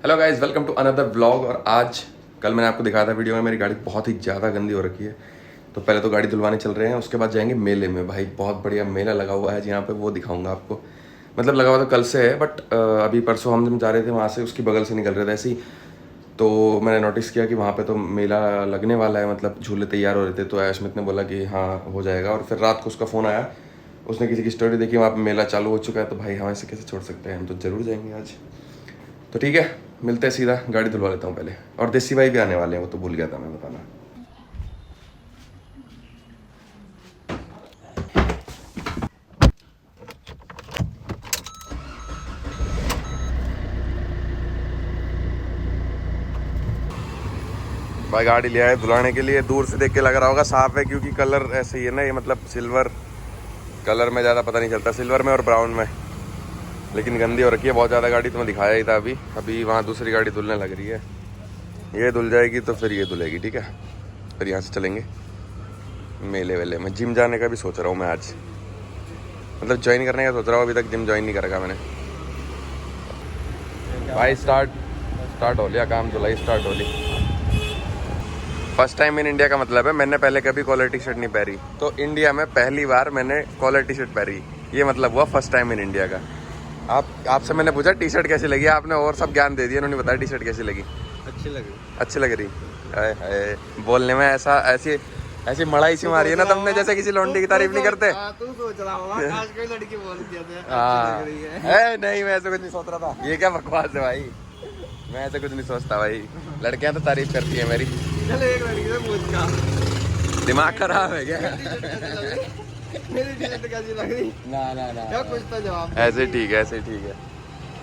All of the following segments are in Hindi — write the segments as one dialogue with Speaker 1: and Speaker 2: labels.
Speaker 1: Hello guys, welcome to another vlog. और आज कल मैंने आपको दिखाया था वीडियो में, मेरी गाड़ी बहुत ही ज़्यादा गंदी हो रखी है। तो पहले तो गाड़ी धुलवाने चल रहे हैं, उसके बाद जाएंगे मेले में। भाई बहुत बढ़िया मेला लगा हुआ है यहाँ पे, वो दिखाऊंगा आपको। मतलब लगा हुआ तो कल से है, बट अभी परसों हम जब जा रहे थे वहाँ से उसकी बगल से निकल रहे थे ऐसे ही, तो मैंने नोटिस किया कि वहाँ पे तो मेला लगने वाला है, मतलब झूले तैयार हो रहे थे। तो अश्मित ने बोला कि हाँ हो जाएगा, और फिर रात को उसका फ़ोन आया, उसने किसी की स्टोरी देखी वहाँ पे मेला चालू हो चुका है। तो भाई हम ऐसे कैसे छोड़ सकते हैं, हम तो ज़रूर जाएंगे आज। तो ठीक है, मिलते हैं सीधा। गाड़ी धुलवा लेता हूँ पहले। और देसी भाई भी आने वाले हैं, वो तो भूल गया था मैं बताना। भाई गाड़ी ले आए धुलाने के लिए। दूर से देख के लग रहा होगा साफ है, क्योंकि कलर ऐसे ही है ना, ये मतलब सिल्वर कलर में ज़्यादा पता नहीं चलता, सिल्वर में और ब्राउन में। लेकिन गंदी हो रखी है बहुत ज़्यादा गाड़ी, तो मैं दिखाया ही था अभी। अभी वहाँ दूसरी गाड़ी धुलने लग रही है, ये धुल जाएगी तो फिर ये धुलेगी, ठीक है। फिर यहाँ से चलेंगे मेले वेले में। जिम जाने का भी सोच रहा हूँ मैं आज, मतलब ज्वाइन करने का सोच रहा हूँ। अभी तक जिम ज्वाइन नहीं करेगा मैंने। भाई स्टार्ट हो लिया काम, जुलाई स्टार्ट हो ली। फर्स्ट टाइम इन इंडिया का मतलब है मैंने पहले कभी कॉलर टी शर्ट नहीं पहनी, तो इंडिया में पहली बार मैंने कॉलर टी शर्ट पहनी। ये मतलब हुआ फर्स्ट टाइम इन इंडिया का। आपसे मैंने पूछा टी शर्ट कैसी लगी, आपने और सब ज्ञान दे दिया, उन्होंने बताया टी शर्ट कैसी लगी। अच्छी लग रही। हाय बोलने में ऐसी मड़ाई सी मारी है ना तुमने, जैसे किसी लौंडी की तारीफ नहीं करते।
Speaker 2: तू सोच रहा होगा आज कोई लड़की बोल दिया
Speaker 1: नहीं, मैं ऐसा कुछ नहीं सोच रहा था। ये क्या बकवास है भाई, मैं ऐसा कुछ नहीं सोचता भाई। लड़कियां तो तारीफ करती है मेरी।
Speaker 2: चल एक लड़की से पूछ का
Speaker 1: दिमाग खराब है क्या?
Speaker 2: मेरी टी-शर्ट कैसी लग रही?
Speaker 1: ना
Speaker 2: क्या कुछ तो जवाब।
Speaker 1: ऐसे ठीक है, ऐसे ठीक है।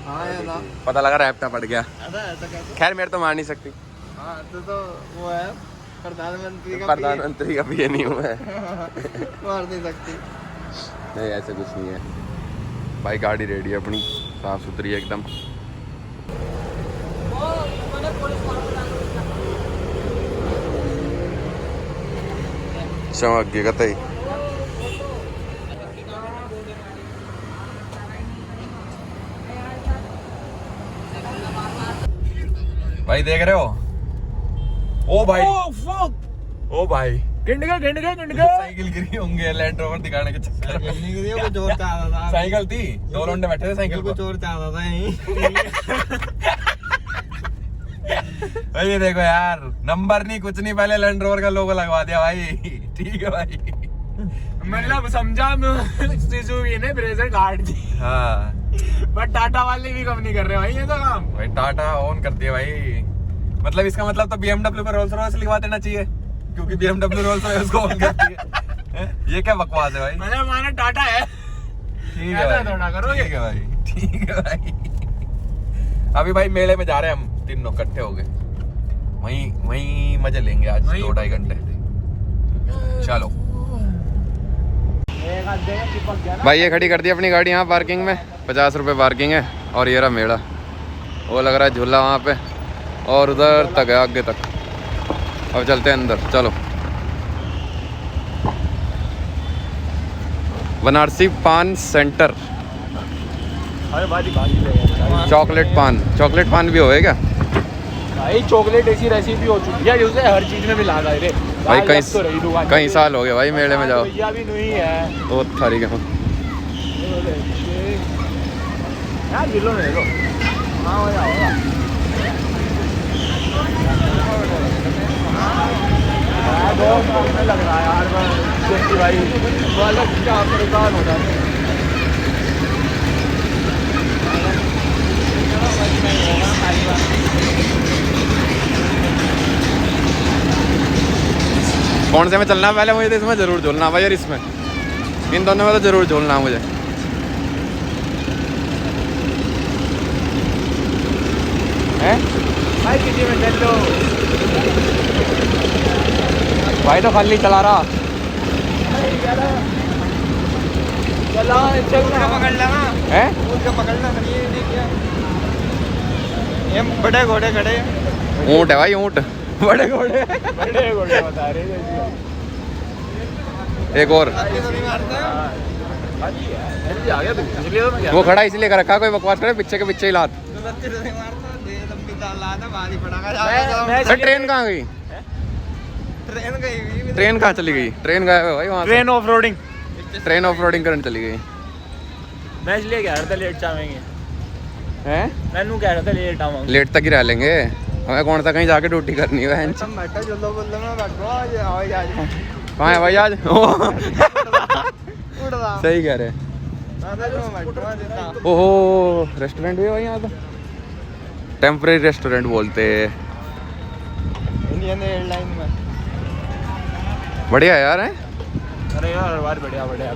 Speaker 2: हाँ है ना,
Speaker 1: पता लगा रैप्टा पड़ गया।
Speaker 2: ऐसा कैसे?
Speaker 1: खैर मेरे तो मार नहीं सकती,
Speaker 2: हाँ तो वो है प्रधानमंत्री
Speaker 1: का भी नहीं हूँ मैं।
Speaker 2: मार नहीं सकती।
Speaker 1: नहीं ऐसे कुछ नहीं है भाई। गाड़ी रेडी है अपनी, साफ सुथरी है एकदम। चमक गई कतई। भाई देख रहे हो? ओ भाई ओ भाई साइकिल गिरी होंगे लैंड रोवर दिखाने के चक्कर में।
Speaker 2: कुछ जोर चाहता था,
Speaker 1: साइकिल थी, दो लोंडे बैठे थे साइकिल
Speaker 2: कुछ
Speaker 1: पर।
Speaker 2: और चाहता था यहीं।
Speaker 1: भाई ये देखो यार, नंबर नहीं कुछ नहीं, पहले लैंड रोवर का लोगो लगवा दिया भाई। ठीक है भाई,
Speaker 2: मतलब समझा सुजुकी ने ब्रेजर काट दी।
Speaker 1: हाँ
Speaker 2: बट टाटा वाले भी कम नहीं कर रहे भाई ये तो काम।
Speaker 1: भाई टाटा ऑन करती है भाई। मतलब इसका मतलब तो BMW पर रोल्स रॉयस लिखवा देना चाहिए, क्योंकि BMW रोल्स रॉयस को ऑन करती है। ये क्या बकवास है भाई?
Speaker 2: मतलब माना टाटा है।
Speaker 1: ठीक है
Speaker 2: ऐसा
Speaker 1: भाई,
Speaker 2: थोड़ा करोगे।
Speaker 1: ठीक है भाई, ठीक है भाई। अभी भाई मेले में जा रहे हैं हम तीनों इकट्ठे हो गए, वहीं मजे लेंगे आज 2-2.5 घंटे। चलो भाई, ये खड़ी कर दी अपनी गाड़ी यहाँ पार्किंग में। 50 रुपये पार्किंग है। और ये रहा मेला, वो लग रहा है झूला वहाँ पे, और उधर तक है आगे तक। अब चलते हैं अंदर, चलो। बनारसी पान सेंटर, चॉकलेट पान भी होए क्या
Speaker 2: भाई? चॉकलेट ऐसी रेसिपी हो चुकी है जिसे हर चीज में मिला रहे
Speaker 1: भाई? कई साल हो गए भाई मेले में जाओ।
Speaker 2: भैया भी नहीं है
Speaker 1: तो थारी के
Speaker 2: यार, गिलो ले लो। हाँ हो जाएगा। बहुत लग रहा है यार भाई, वाला क्या परेशान हो जाते हैं।
Speaker 1: कौन से में चलना है पहले? मुझे तो इसमें जरूर झूलना भाई, यार इसमें, इन दोनों में तो जरूर झूलना मुझे। हैं
Speaker 2: भाई किसी में चल लो
Speaker 1: भाई, तो खाली चला रहा।
Speaker 2: चलो चल पकड़ लेना
Speaker 1: हैं?
Speaker 2: उसका पकड़ना ये बड़े घोड़े खड़े।
Speaker 1: ऊँट है भाई, ऊँट, बड़े घोड़े
Speaker 2: बता रहे।
Speaker 1: एक और वो खड़ा इसलिए कर रखा, कोई बकवास करे पीछे के पीछे ही लात। भाई ट्रेन कहाँ गई? ट्रेन कहाँ चली गई? ट्रेन गायब है भाई वहाँ से।
Speaker 2: Train off roading.
Speaker 1: Train off roading करने चली गई
Speaker 2: मैं इसलिए कह रहा था लेट जाएंगे
Speaker 1: हैं।
Speaker 2: मैनू कह रहा था लेट आवांगे।
Speaker 1: लेट तक ही रह लेंगे, हमें कौन सा कहीं जाके ड्यूटी करनी है। कहाँ है भाई आज? सही कह रहे। ओहो रेस्टोरेंट भी है भाई यहाँ तो, टेम्परेरी रेस्टोरेंट बोलते हैं।
Speaker 2: इंडियन एयरलाइन में
Speaker 1: बढ़िया यार है।
Speaker 2: अरे यार बार बढ़िया बढ़िया।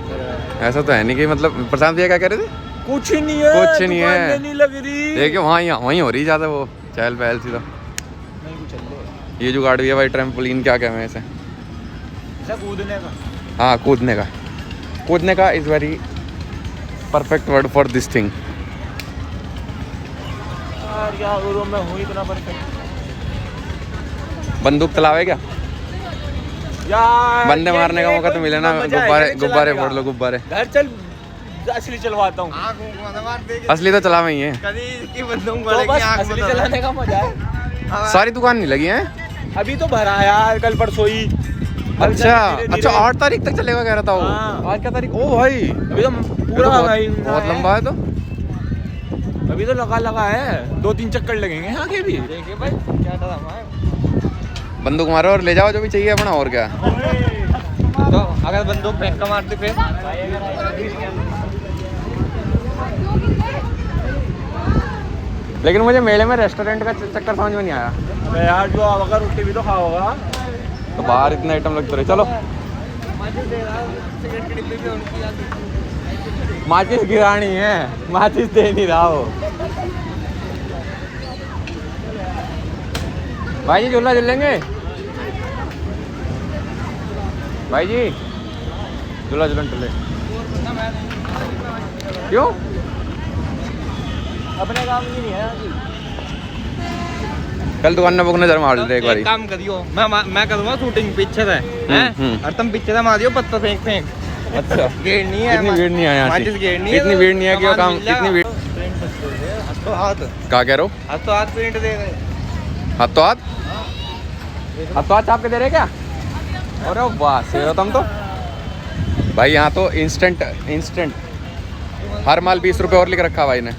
Speaker 1: ऐसा तो है नहीं कि मतलब प्रशांत भैया क्या कह रहे थे?
Speaker 2: कुछ नहीं है,
Speaker 1: कुछ नहीं है,
Speaker 2: दुकानें नहीं लग रही।
Speaker 1: देखिए वहीं हो रही ज़्यादा वो चहल पहल सी तो।
Speaker 2: नहीं कुछ चल रहा
Speaker 1: ये जो गाड़ी है भाई ट्रैम्पोलिन क्या कहते हैं इसे?
Speaker 2: है कूदने का।
Speaker 1: हाँ कूदने का is very perfect word for this thing.
Speaker 2: यार क्या करूं मैं, हूं इतना परफेक्ट।
Speaker 1: बंदूक चलावे क्या?
Speaker 2: यार
Speaker 1: बंदे मारने का मौका तो मिले ना। गुब्बारे फोड़ लो गुब्बारे।
Speaker 2: घर चल असली चलवाता हूँ।
Speaker 1: असली तो चलावे ही है।
Speaker 2: तो बस असली चलाने का मजा है।
Speaker 1: सारी दुकान नहीं लगी है
Speaker 2: अभी तो भरा यार, कल परसों ही।
Speaker 1: अच्छा 8 तारीख तक चलेगा कह रहा था वो।
Speaker 2: हाँ।
Speaker 1: आज क्या तारीख? ओ भाई
Speaker 2: अभी तो पूरा
Speaker 1: बहुत लंबा है तो।
Speaker 2: अभी तो लगा है, 2-3 चक्कर लगेंगे आगे भी। देखिए भाई क्या ड्रामा है।
Speaker 1: बंदूक मारो और ले जाओ जो भी चाहिए अपना, और क्या।
Speaker 2: तो अगर बंदूक फेंक का मारते फिर?
Speaker 1: लेकिन मुझे मेले में रेस्टोरेंट का चक्कर समझ में नहीं आया।
Speaker 2: अबे यार जो अगर रोटी भी तो खाओगा
Speaker 1: तो बाहर इतने आइटम लगते रहे। चलो माचिस गिरानी है, माचिस दे नहीं रहा हो भाई जी। झूला झूलेंगे भाई जी? झूला झूलन चले क्यों?
Speaker 2: अपने काम की नहीं है।
Speaker 1: कल दुकान में बुक नजर मार लेते एक बारी।
Speaker 2: काम करियो, मैं करूँगा शूटिंग पीछे से हैं और तुम पीछे से मारियो पत्थर फेंक।
Speaker 1: अच्छा
Speaker 2: गेड़ नहीं है,
Speaker 1: इतनी भीड़ नहीं है यहाँ से। इतनी भीड़ नहीं है कि वो काम इतनी भीड़।
Speaker 2: तो हाथ
Speaker 1: क्या कह रहे हो?
Speaker 2: हाथ तो हाथ प्रिंट दे रहे।
Speaker 1: हाथ तो हाथ छाप के दे रहे क्या? अरे वाह सही हो तुम तो भाई। यहाँ तो इंस्टेंट हर माल 20 रुपये और लिख रखा भाई ने।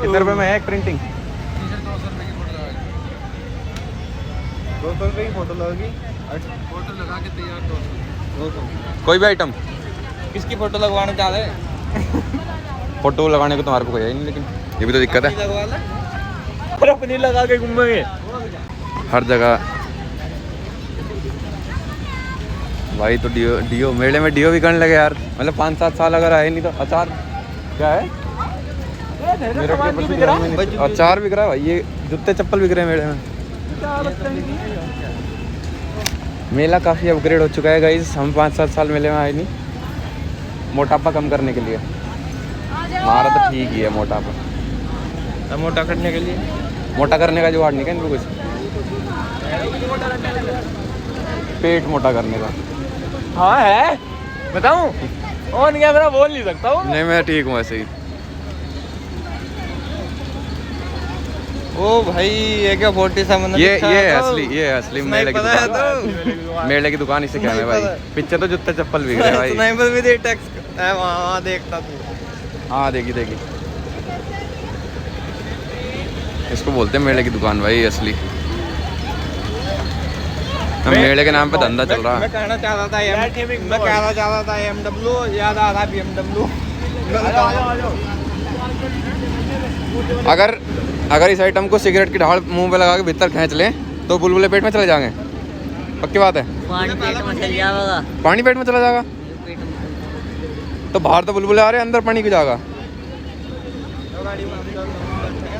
Speaker 1: कितने रुपए में है एक प्रिंटिंग?
Speaker 2: 200 रुपये की फोटो लगेगी। फोटो लगा के तैयार 200।
Speaker 1: कोई भी आइटम?
Speaker 2: किसकी फोटो लगवाना चाह रहे?
Speaker 1: फोटो लगाने को तुम्हारे को कोई है नहीं, लेकिन ये भी तो दिक्कत है।
Speaker 2: लगवा ले और अपनी लगा के घूमेंगे
Speaker 1: हर जगह भाई। तो डियो मेले में डियो भी करने लगे यार। मतलब 5-7 साल अगर आए नहीं तो। अचार क्या है? अचार बिक रहा है भाई। ये जूते चप्पल बिक रहे हैं मेले में। मेला काफ़ी अपग्रेड हो चुका है गाइस। हम 5-7 साल मेले में आए नहीं, मोटापा कम करने के लिए। हमारा तो ठीक ही है मोटापा।
Speaker 2: मोटा करने के लिए
Speaker 1: मोटा करने का जुगाड़ नहीं क्या इनको कुछ? पेट मोटा करने का।
Speaker 2: हाँ है, बताऊं? ऑन कैमरा बोल नहीं सकता हूँ।
Speaker 1: नहीं मैं ठीक हूँ ऐसे ही।
Speaker 2: ओ भाई ये क्या 47
Speaker 1: ये असली मेले की दुकान। मेले की दुकान इसे क्या है भाई? पीछे तो जूते चप्पल बिक रहे हैं भाई।
Speaker 2: स्नाइपर भी दे टैक्स है वहाँ देखता तू।
Speaker 1: हाँ देखी इसको बोलते हैं मेले की दुकान भाई असली। हम मेले के नाम पे धंधा चल रहा है।
Speaker 2: मैं कहना चाह रहा था BMW याद आ रहा BMW।
Speaker 1: अगर इस आइटम को सिगरेट की ढाल मुंह पे लगा के भीतर खींच लें तो बुलबुले पेट में चले जाएंगे। पक्की बात है?
Speaker 3: पानी पेट में चल जाएगा।
Speaker 1: पानी पेट में चला जाएगा तो बाहर तो बुलबुले आ रहे हैं, अंदर पानी की जाएगा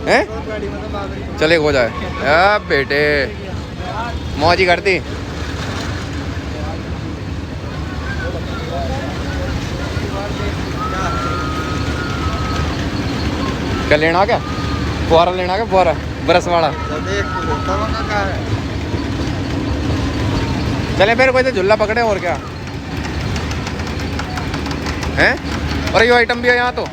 Speaker 1: हैं? चले हो जाए बेटे मौज ही करती। क्या लेना क्या? फुहारा लेना क्या? फुहारा बरस वाला। चले फिर कोई तो झुल्ला पकड़े और क्या है। और ये आइटम भी है यहाँ तो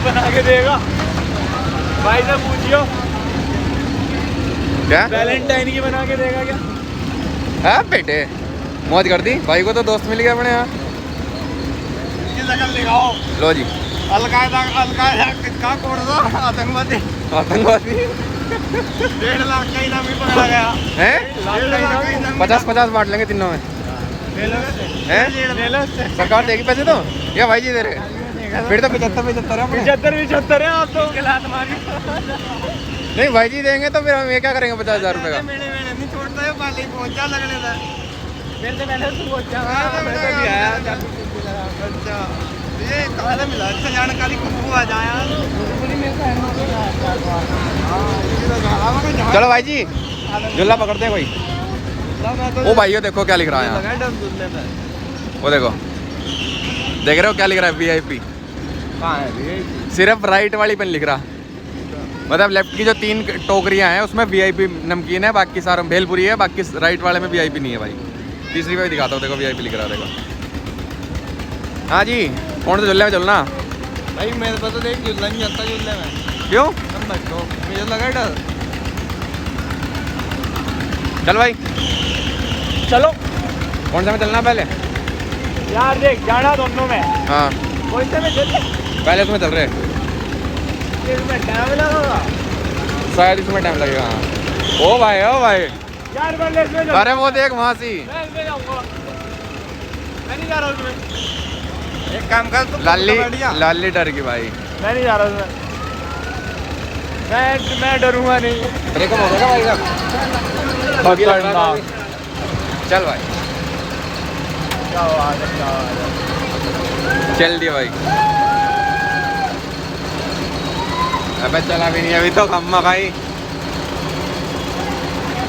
Speaker 2: बना के देगा भाई से पूछियो
Speaker 1: क्या
Speaker 2: वैलेंटाइन की बना के देगा क्या?
Speaker 1: है बेटे मौज कर दी भाई को तो दोस्त मिल गया अपने यहाँ लो जी
Speaker 2: अलकायदा किसका कोड दो आतंकवादी
Speaker 1: आतंकवादी
Speaker 2: 1.5 लाख का इनाम भी पकड़ा गया
Speaker 1: हैं
Speaker 2: 1.5 लाख का इनाम
Speaker 1: 50-50 बांट लेंगे तीनों में हैं सरकार देगी पैसे तो या भाई जी दे रहे फिर तो 75 है अपने।
Speaker 2: 75 है आप तो
Speaker 1: नहीं भाई जी देंगे तो फिर हम ये क्या करेंगे 50,000 रुपये का
Speaker 2: नहीं छोड़ता है पाली पहुंचा लगने था मेरे से पहले तू पहुंचा मैं तो भी आया अच्छा ये कहाँ से मिला अच्छा जानकारी खुशबू आ जाए
Speaker 1: चलो भाई जी झूला पकड़ते हैं कोई ओ भाई ये देखो क्या लिख रहा है यहाँ वो देखो देख रहे हो क्या लिख रहा है VIP सिर्फ राइट वाली पेन लिख रहा मतलब लेफ्ट की जो 3 टोकरियां हैं उसमें VIP नमकीन है बाकी सारा भेलपुरी है बाकी राइट वाले में VIP नहीं है भाई तीसरी पे दिखाता हूँ देखो VIP लिख रहा है देखो हाँ जी कौन से झूले में चलना
Speaker 2: भाई मेरे को तो देख झूलना नहीं आता झूलने में
Speaker 1: क्यों
Speaker 2: तुम बैठो मुझे लगा डर
Speaker 1: चल भाई
Speaker 2: चलो
Speaker 1: कौन सा में चलना पहले
Speaker 2: यार देख जाना दोनों में
Speaker 1: हाँ
Speaker 2: कौन से में चलते
Speaker 1: पहले उसमें चल रहे
Speaker 2: इसमें टाइम लगेगा
Speaker 1: शायद इसमें टाइम लगेगा हाँ ओ भाई
Speaker 2: यार मैं इसमें
Speaker 1: अरे वो देख वहाँ सी
Speaker 2: मैं इसमें जाऊंगा मैं नहीं जा रहा उसमें एक काम कर तू
Speaker 1: लाली डर की भाई
Speaker 2: मैं नहीं जा रहा उसमें मैं डरूंगा नहीं
Speaker 1: ब्रेकअप हो गया भाई
Speaker 2: खतरनाक
Speaker 1: चल भाई
Speaker 2: क्या बात है
Speaker 1: चल दिया भाई अबे चला भी नहीं अभी तो खम्मा भाई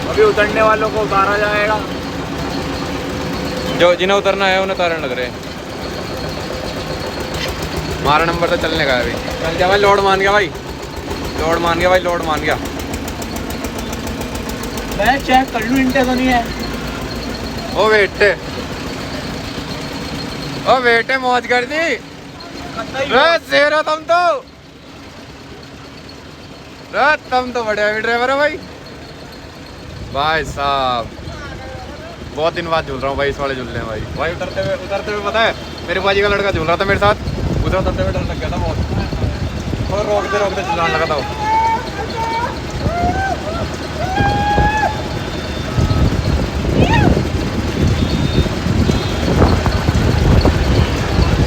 Speaker 2: अभी उतरने वालों को उतारा जाएगा
Speaker 1: जो जिन्हें उतरना है उन्हें उतारने लग रहे हैं हमारा नंबर तो चलने का है अभी चल जा भाई लोड मान गया लोड मान गया
Speaker 2: मैं चेक कर लूँ इंटे तो नहीं है
Speaker 1: ओ बेटे मौज कर दी शेर हो तुम तो बड़े अभी ड्राइवर हो भाई साहब बहुत दिन बाद झूल रहा हूँ भाई इस वाले झूलने में भाई उतरते हुए पता है मेरे बाजी का लड़का झूल रहा था मेरे साथ उधर उतरते हुए डर लग गया था बहुत और रोकते चिल्लाने लगा था वो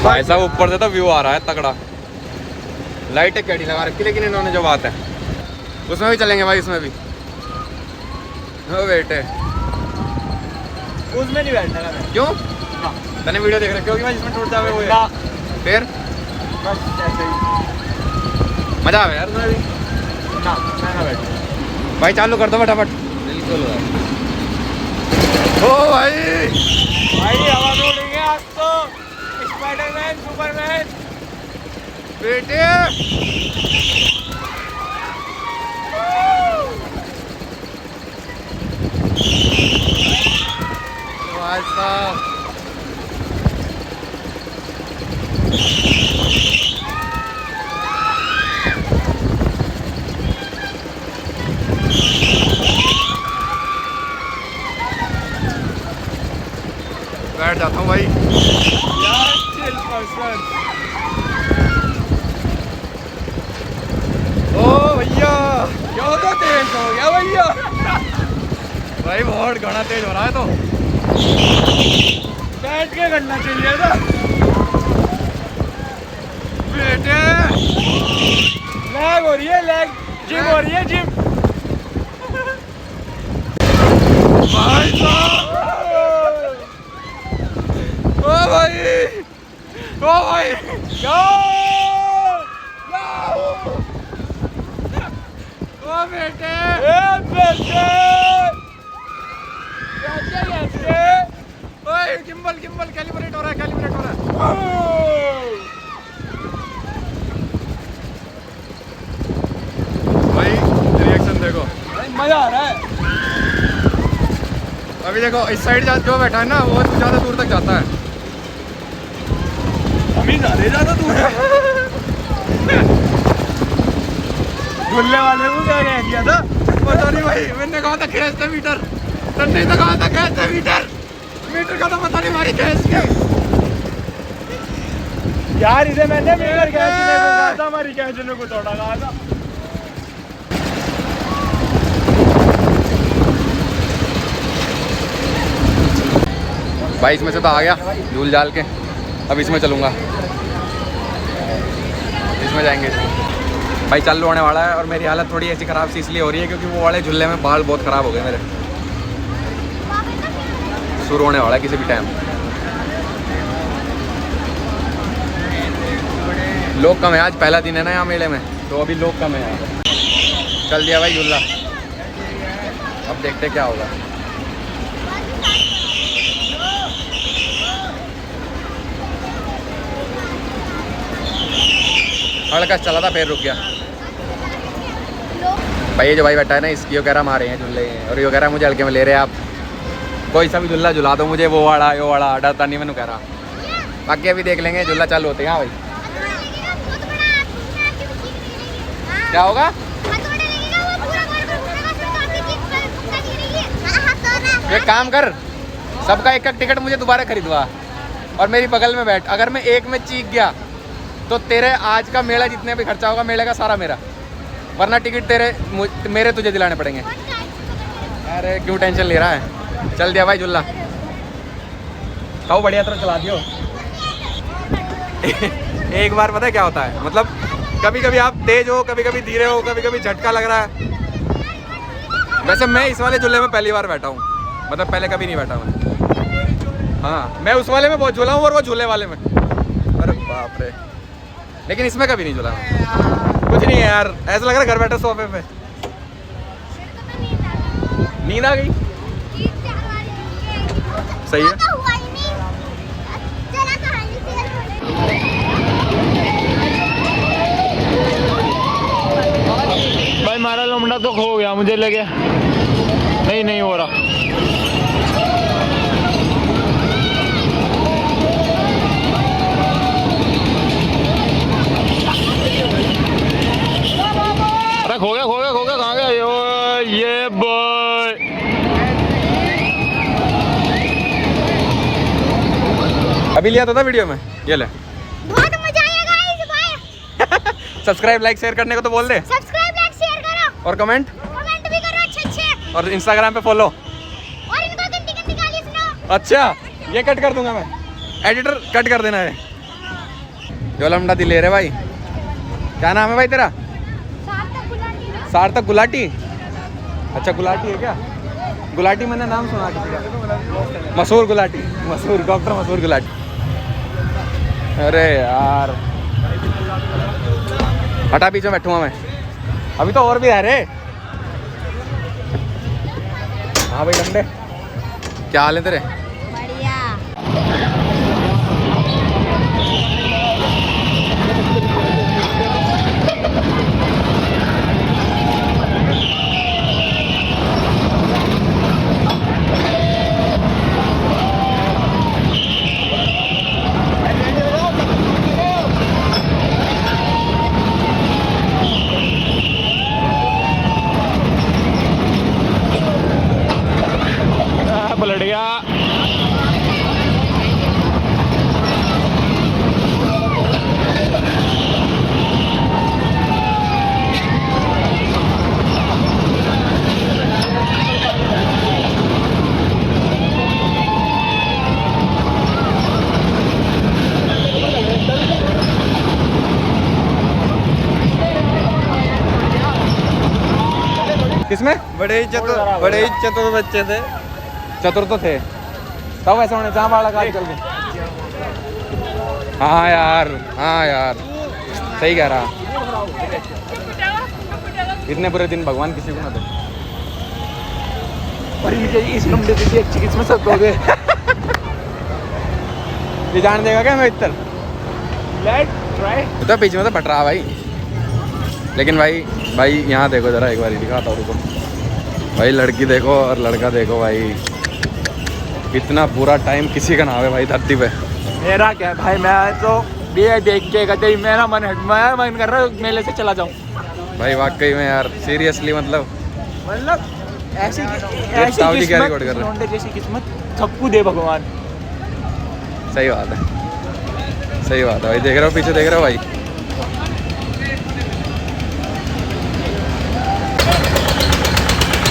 Speaker 1: भाई साहब ऊपर से तो व्यू आ रहा है तगड़ा लाइटें कैडी लगा रखी लेकिन इन्होंने जो बात है उसमें भी चलेंगे भाई उसमें भी हो बेटे
Speaker 2: उसमें नहीं बैठना है
Speaker 1: क्यों तने वीडियो देख रखे होगी भाई जिसमें टूट जावे वो फिर
Speaker 2: बस ऐसे ही
Speaker 1: मजा आवे यार उसमें भी
Speaker 2: ना मैं ना बैठ
Speaker 1: भाई चालू कर दो फटाफट
Speaker 2: बिल्कुल
Speaker 1: ओ भाई
Speaker 2: हवा में उड़ेंगे आज तो स्पाइडरमैन सुपरमैन
Speaker 1: बेटे भाई साहब बैठ जाता हूँ भाई
Speaker 2: यार चिल पर्सन
Speaker 1: ओ भैया क्यों तो तेज हो गया भैया भाई बहुत घना तेज हो रहा है तो
Speaker 2: बैठ के करना चाहिए था
Speaker 1: बेटे
Speaker 2: लैग हो रही है लैग जिम हो रही है जिम
Speaker 1: भाई साहब ओ भाई
Speaker 2: यो
Speaker 1: ओ बेटे
Speaker 2: ए बेटे कैसे
Speaker 1: ओए गिम्बल कैलिब्रेट हो रहा है भाई रिएक्शन देखो
Speaker 2: भाई मजा आ रहा है
Speaker 1: अभी देखो इस साइड जो बैठा है ना वो ज़्यादा दूर तक जाता है
Speaker 2: ही सारे ज्यादा दूर झूलने वाले को क्या कह दिया था पता नहीं भाई। मैंने कहा था खींचते मीटर, तन्ने तो कहा था खींचते मीटर, मीटर का तो पता नहीं हमारी खींच के यार। इसे मैंने मीटर खींचने को कहा था, हमारी खींचने को थोड़ा कहा था।
Speaker 1: भाई इसमें से तो आ गया झूल जाल के, अब इसमें चलूँगा, इसमें जाएंगे। भाई चालू होने वाला है और मेरी हालत थोड़ी ऐसी ख़राब सी इसलिए हो रही है क्योंकि वो वाले झूले में बाल बहुत ख़राब हो गए मेरे। शुरू होने वाला है किसी भी टाइम। लोग कम है, आज पहला दिन है ना यहाँ मेले में, तो अभी लोग कम है यहाँ। चल दिया भाई झूला, अब देखते क्या होगा। हल्का चला था, पैर रुक गया। भाई ये जो भाई बैठा है ना, इसकी यो कह रहा मारे हैं झूले, और यो कह रहा मुझे हल्के में ले रहे हैं आप, कोई सा भी झूला झुला दो मुझे, वो वाला यो वाला, डरता नहीं मैंने कह रहा। बाकी अभी देख लेंगे, झूला चालू होते हैं। हाँ भाई क्या होगा? एक काम कर, सबका एक एक टिकट मुझे दोबारा खरीदवा और मेरी बगल में बैठ। अगर मैं एक में चीख गया तो तेरे आज का मेला जितने भी खर्चा होगा मेले का सारा मेरा, वरना टिकट तेरे मेरे तुझे दिलाने पड़ेंगे। अरे क्यों टेंशन ले रहा है? चल दिया भाई झूला, खाओ बढ़िया तरह चला दियो। एक बार पता है क्या होता है, मतलब कभी कभी आप तेज हो, कभी कभी धीरे हो, कभी कभी झटका लग रहा है। वैसे मैं इस वाले झूले में पहली बार बैठा हूँ, मतलब पहले कभी नहीं बैठा मैं। हाँ मैं उस वाले में बहुत झूला हूँ और वो झूले वाले में, अरे बाप रे, लेकिन इसमें कभी नहीं झूला। कुछ नहीं है यार, ऐसा लग रहा है घर बैठे सोफे पे। नींद आ गई, सही है।
Speaker 2: भाई हमारा लोमड़ा तो खो गया, मुझे लगे नहीं हो रहा। अरे खो गया कहाँ गया ये बॉय।
Speaker 1: अभी लिया था वीडियो में, ये ले।
Speaker 4: बहुत मजा आएगा गाइस भाई।
Speaker 1: सब्सक्राइब लाइक शेयर करने को तो बोल दे,
Speaker 4: सब्सक्राइब लाइक शेयर करो
Speaker 1: और कमेंट
Speaker 4: भी करो अच्छे,
Speaker 1: और इंस्टाग्राम पे फॉलो।
Speaker 4: और इनको गंदी गाली सुनाओ।
Speaker 1: अच्छा ये कट कर दूंगा मैं, एडिटर कट कर देना है। जो लमड़ा दिल ले रहे भाई, क्या नाम है भाई तेरा? सार्थक गुलाटी। अच्छा गुलाटी है क्या? गुलाटी मैंने नाम सुना किसी का, मशहूर गुलाटी, मशहूर डॉक्टर मशहूर गुलाटी। अरे यार हटा, बीच में बैठूंगा मैं, अभी तो और भी है रे। हाँ भाई लंडे, क्या हाल है तेरे?
Speaker 4: बढ़िया।
Speaker 2: पलट गया।
Speaker 1: किसमें?
Speaker 2: बड़े ही चतुर बच्चे थे।
Speaker 1: चतुर तो थे तब ऐसे होने, जहाँ बाड़ा काट चल गए। हाँ यार सही कह रहा। इतने बुरे दिन भगवान किसी को ना दे।
Speaker 2: और इनके इस नंबर से अच्छी किस्मत सब दोगे।
Speaker 1: ये जान देगा क्या मैं इतना?
Speaker 2: Let's try.
Speaker 1: तो बीच में तो फट रहा भाई, लेकिन भाई यहाँ देखो जरा, एक बार दिखाता हूँ, रुको भाई। लड़की देखो और लड़का देखो भाई, इतना बुरा टाइम किसी का ना आवे भाई धरती पे।
Speaker 2: मेरा क्या है भाई, मैं तो ये देख के कहते मेरा मन कर रहा है मेले से चला जाऊं।
Speaker 1: भाई वाकई में यार सीरियसली मतलब
Speaker 2: ऐसी
Speaker 1: साउदी क्या रिकॉर्ड कर रहा है?
Speaker 2: किस्मत जैसी किस्मत सबको दे भगवान।
Speaker 1: सही बात है, सही बात है भाई। देख रहे हो पीछे, देख रहे हो भाई।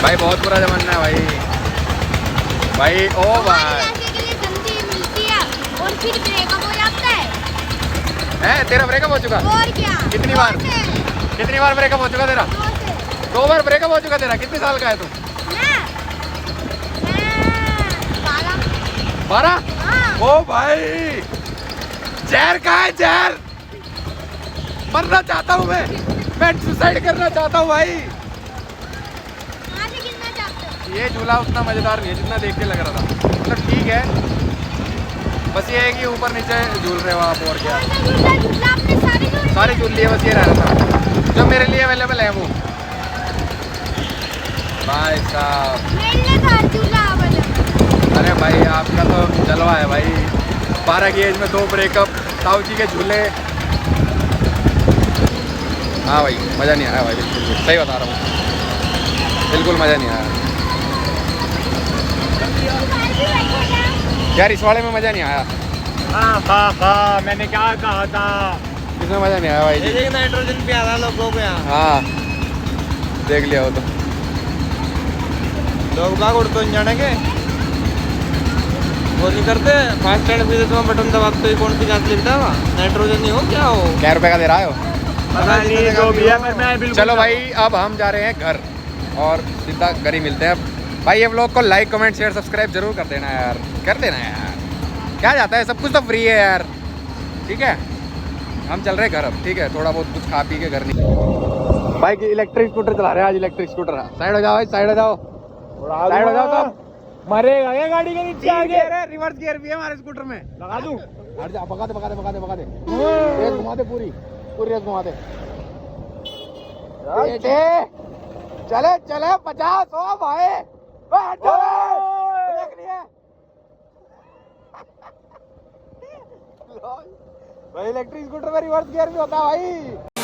Speaker 1: भाई बहुत बुरा जमाना है भाई। भाई ओ भाई
Speaker 4: पैसे के लिए गंदी मिलती है और फिर ब्रेकअप हो जाता है।
Speaker 1: तेरा ब्रेकअप हो चुका?
Speaker 4: और क्या?
Speaker 1: कितनी बार?
Speaker 4: दो से,
Speaker 1: कितनी बार ब्रेकअप हो चुका तेरा?
Speaker 4: दो से।
Speaker 1: 2 बार ब्रेकअप हो चुका तेरा। कितने साल का है तू?
Speaker 4: मैं
Speaker 1: 12?
Speaker 4: हाँ।
Speaker 1: ओ भाई जहर कहाँ है? जहर मरना चाहता हूँ मैं सुसाइड करना चाहता हूँ भाई।
Speaker 4: कहाँ से गिरना चाहते हो?
Speaker 1: ये झूला उतना मजेदार नहीं है जितना देख के लग रहा था। मतलब ठीक है, बस ये है कि ऊपर नीचे झूल रहे हो आप, और क्या।
Speaker 4: कौन सा झूला? झूला आपने सारे झूले
Speaker 1: सारे झूल लिए, बस ये रह रहा था जो मेरे लिए अवेलेबल है वो। भाई साहब
Speaker 4: मेरे लिए था झूला अवेलेबल।
Speaker 1: अरे भाई आपका तो जलवा है भाई। 12 की एज में 2 ब्रेकअप, ताऊ जी के झूले। हाँ भाई मज़ा नहीं आया भाई, बिल्कुल भी सही बता रहा हूँ, बिल्कुल मज़ा नहीं आया यार। इस वाले में मज़ा नहीं आया।
Speaker 2: हाँ मैंने क्या कहा था।
Speaker 1: इसमें मज़ा नहीं आया भाई जी।
Speaker 2: देखिए नाइट्रोजन पे आ रहा लोगों को यहाँ।
Speaker 1: हाँ देख लिया वो तो।
Speaker 2: लोग बाग उड़ तो जाने के वो नहीं करते। फास्ट एंड फ्यूरियस में बटन दबाते ही कौन सी गैस लिखता है? नाइट्रोजन नहीं हो क्या हो?
Speaker 1: क्या रुपए का दे रहा हो?
Speaker 2: पता नहीं जो भी है, पर मैं बिल्कुल
Speaker 1: चलो भाई अब हम जा रहे हैं घर और सीधा घर ही मिलते हैं। अब भाई ये व्लॉग को लाइक कमेंट शेयर सब्सक्राइब जरूर कर देना यार, कर देना यार। क्या जाता है, सब कुछ तो फ्री है यार। ठीक है हम चल रहे हैं घर अब। ठीक है थोड़ा बहुत कुछ खा पी के घर नहीं। भाई इलेक्ट्रिक स्कूटर चला रहे हैं आज। इलेक्ट्रिक स्कूटर साइड हो जाओ भाई, साइड हो जाओ, साइड हो जाओ सब।
Speaker 2: मरेगा ये गाड़ी के नीचे आगे।
Speaker 1: रिवर्स गियर भी है हमारे स्कूटर में।
Speaker 2: लगा दूं?
Speaker 1: हट जा, भगा दे भगा दे भगा दे भगा दे। रेस घुमा दे, पूरी पूरी रेस घुमा दे। बेटे चले चले 50 हो भाई। बैठ जा ब्रेक नहीं है भाई। इलेक्ट्रिक स्कूटर में रिवर्स गियर भी होता है भाई।